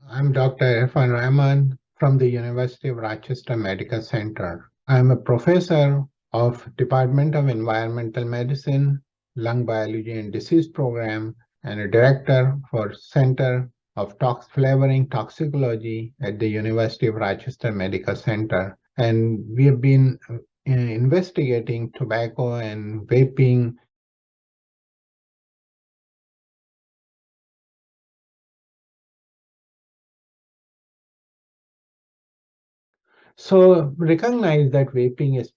I'm Dr. Irfan Rahman from the University of Rochester Medical Center. I'm a professor of Department of Environmental Medicine, Lung Biology and Disease Program, and a director for Center of Flavoring Toxicology at the University of Rochester Medical Center. And we have been investigating tobacco and vaping. So recognize that vaping is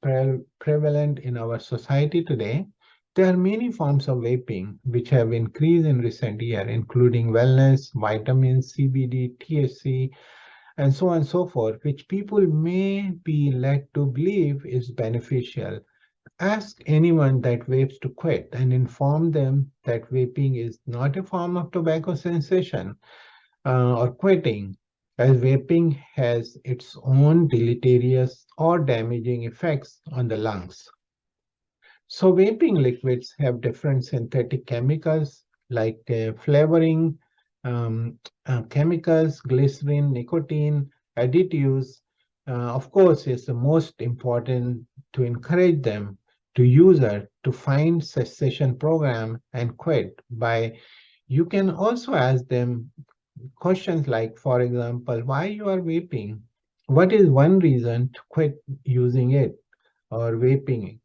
prevalent in our society today. There are many forms of vaping which have increased in recent years, including wellness, vitamins, CBD, THC, and so on and so forth, which people may be led to believe is beneficial. Ask anyone that vapes to quit and inform them that vaping is not a form of tobacco cessation or quitting, as vaping has its own deleterious or damaging effects on the lungs. So, vaping liquids have different synthetic chemicals like flavoring chemicals, glycerin, nicotine, additives. Of course, it's the most important to encourage them to user to find cessation program and quit by. You can also ask them questions like, for example, why you are vaping? What is one reason to quit using it or vaping?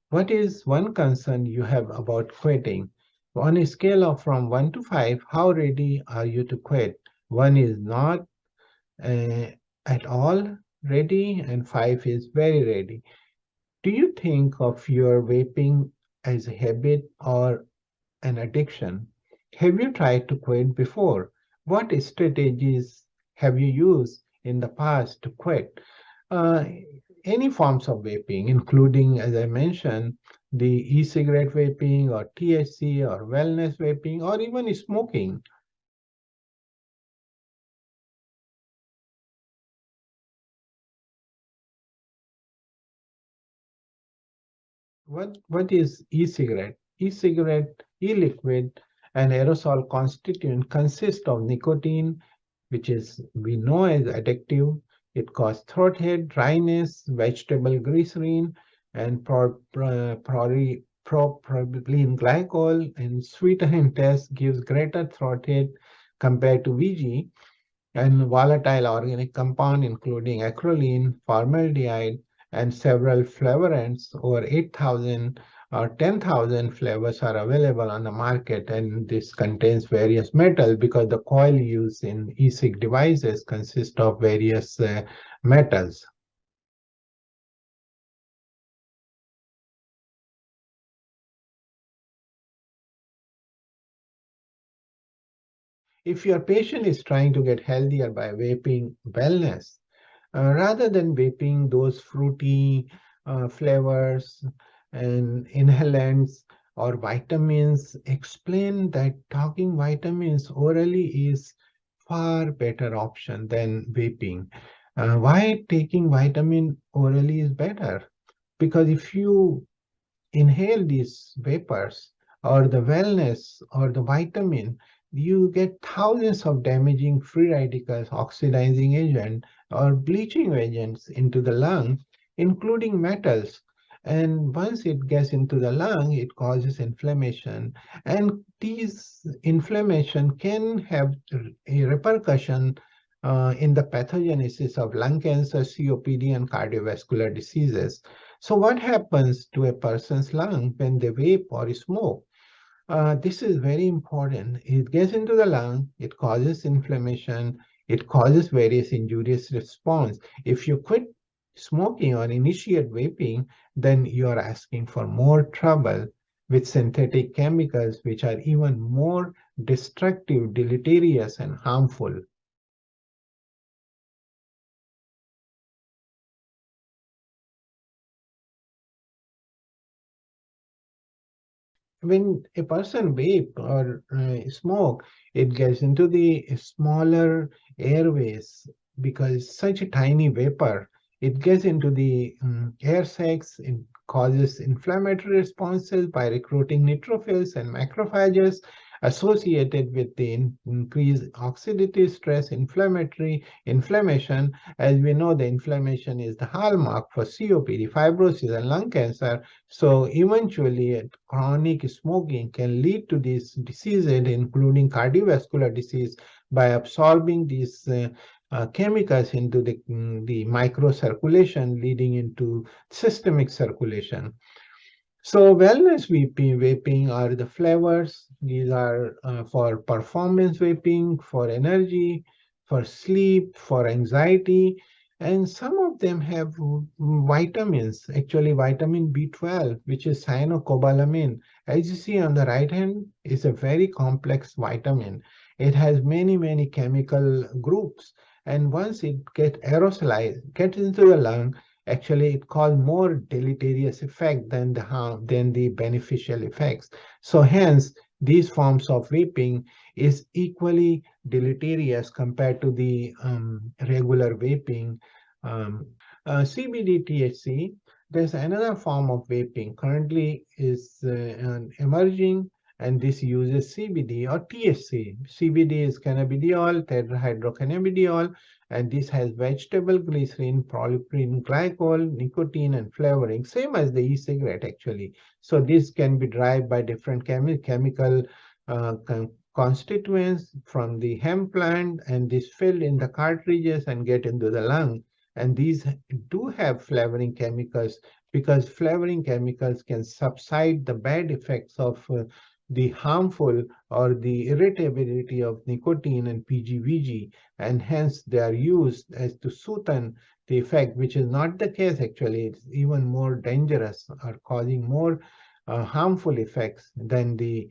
What is one concern you have about quitting? On a scale of from 1 to 5, how ready are you to quit? 1 is not uh, at all ready, and 5 is very ready. Do you think of your vaping as a habit or an addiction? Have you tried to quit before? What strategies have you used in the past to quit? Uh, any forms of vaping, including, as I mentioned, the e-cigarette vaping or THC or wellness vaping or even smoking. What is e-cigarette? E-cigarette, e-liquid, and aerosol constituent consist of nicotine, which is we know as addictive. It causes throat hair, dryness, vegetable glycerin, and propylene glycol, and sweeter in taste gives greater throat hair compared to VG, and volatile organic compound including acrolein, formaldehyde, and several flavorants. Over 8,000 or 10,000 flavors are available on the market, and this contains various metals because the coil used in e-cig devices consist of various metals. If your patient is trying to get healthier by vaping wellness, rather than vaping those fruity flavors and inhalants or vitamins, explain that talking vitamins orally is far better option than vaping. Why taking vitamin orally is better? Because if you inhale these vapors or the wellness or the vitamin, you get thousands of damaging free radicals, oxidizing agent, or bleaching agents into the lung, including metals. And once it gets into the lung, it causes inflammation. And these inflammation can have a repercussion in the pathogenesis of lung cancer, COPD, and cardiovascular diseases. So what happens to a person's lung when they vape or smoke? This is very important. It gets into the lung, it causes inflammation, it causes various injurious response. If you quit smoking or initiate vaping, then you are asking for more trouble with synthetic chemicals, which are even more destructive, deleterious, and harmful. When a person vape or smoke, it gets into the smaller airways because it's such a tiny vapor. It gets into the air sacs. It causes inflammatory responses by recruiting neutrophils and macrophages, associated with the increased oxidative stress, inflammation. As we know, the inflammation is the hallmark for COPD, fibrosis, and lung cancer. So eventually, chronic smoking can lead to these diseases, including cardiovascular disease, by absorbing these chemicals into the microcirculation, leading into systemic circulation. So wellness vaping are the flavors. These are for performance vaping, for energy, for sleep, for anxiety, and some of them have vitamins. Actually, vitamin B12, which is cyanocobalamin, as you see on the right hand, is a very complex vitamin. It has many chemical groups, and once it gets into the lung, actually it causes more deleterious effect than the harm than the beneficial effects. So hence these forms of vaping is equally deleterious compared to the regular vaping. um, CBD THC, there's another form of vaping currently is emerging, and this uses CBD or THC. CBD is cannabidiol, tetrahydrocannabidiol, and this has vegetable glycerin, polypropylene glycol, nicotine, and flavoring, same as the e-cigarette actually. So this can be derived by different chemical constituents from the hemp plant, and this fill in the cartridges and get into the lung. And these do have flavoring chemicals, because flavoring chemicals can subside the bad effects of the harmful or the irritability of nicotine and PGVG, and hence they are used as to smoothen the effect, which is not the case actually. It's even more dangerous or causing more harmful effects than the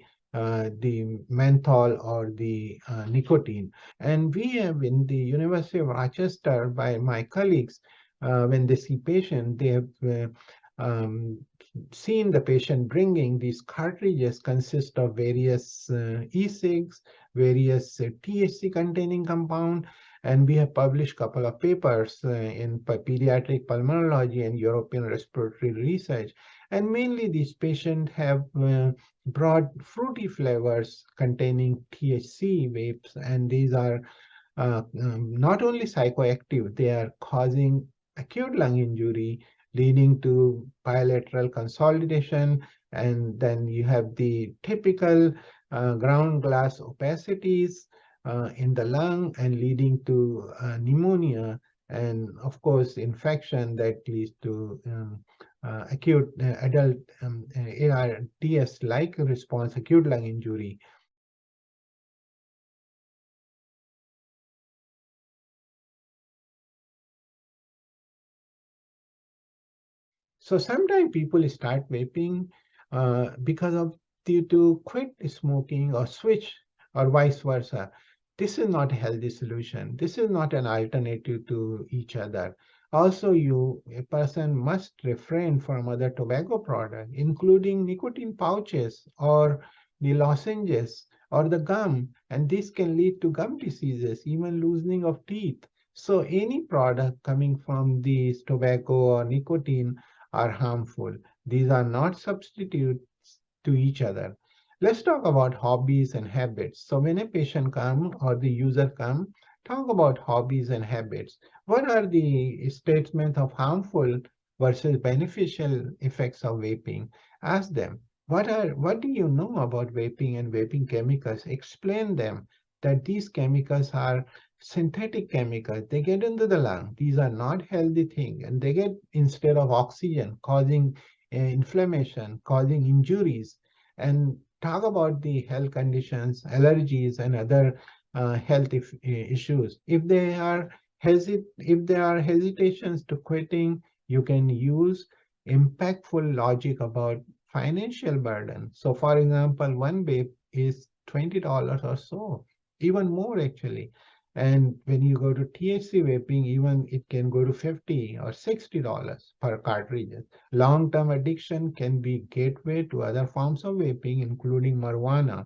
menthol or the nicotine. And we have in the University of Rochester, by my colleagues, when they see patient, they have um, seen the patient bringing these cartridges consist of various e-cigs, various THC containing compound, and we have published a couple of papers in pediatric pulmonology and European respiratory research. And mainly these patients have brought fruity flavors containing THC vapes, and these are not only psychoactive, they are causing acute lung injury, leading to bilateral consolidation, and then you have the typical ground glass opacities in the lung and leading to pneumonia, and of course infection that leads to acute adult ARDS-like response, acute lung injury. So sometimes people start vaping because of due to quit smoking or switch or vice versa. This is not a healthy solution. This is not an alternative to each other. Also, a person must refrain from other tobacco products, including nicotine pouches or the lozenges or the gum, and this can lead to gum diseases, even loosening of teeth. So any product coming from these tobacco or nicotine are harmful. These are not substitutes to each other. Let's talk about hobbies and habits. So when a patient comes or the user comes, talk about hobbies and habits. What are the statements of harmful versus beneficial effects of vaping? Ask them, what do you know about vaping and vaping chemicals? Explain them that these chemicals are synthetic chemicals. They get into the lung. These are not healthy things, and they get instead of oxygen, causing inflammation, causing injuries. And talk about the health conditions, allergies, and other health issues. If there are hesitations to quitting, you can use impactful logic about financial burden. So, for example, one vape is $20 or so, even more actually. And when you go to THC vaping, even it can go to $50 or $60 per cartridge. Long-term addiction can be gateway to other forms of vaping, including marijuana,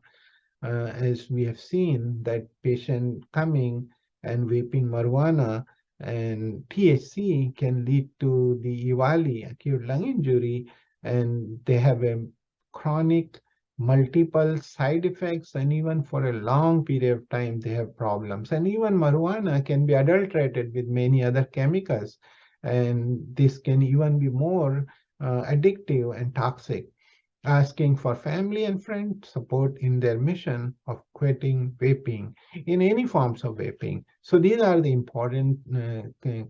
as we have seen that patient coming and vaping marijuana and THC can lead to the EVALI, acute lung injury, and they have a chronic multiple side effects, and even for a long period of time they have problems. And even marijuana can be adulterated with many other chemicals, and this can even be more addictive and toxic. Asking for family and friend support in their mission of quitting vaping in any forms of vaping. So these are the important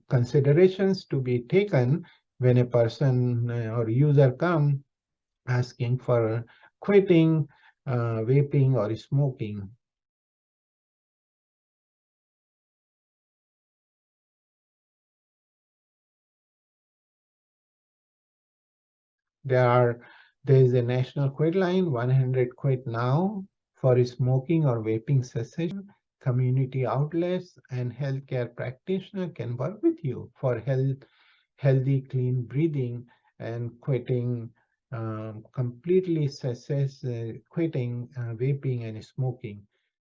considerations to be taken when a person or user come asking for quitting vaping or smoking. There are there is a national quit line 100 quit now for smoking or vaping cessation. Community outlets and healthcare practitioner can work with you for healthy, clean breathing and quitting completely cesses quitting vaping and smoking.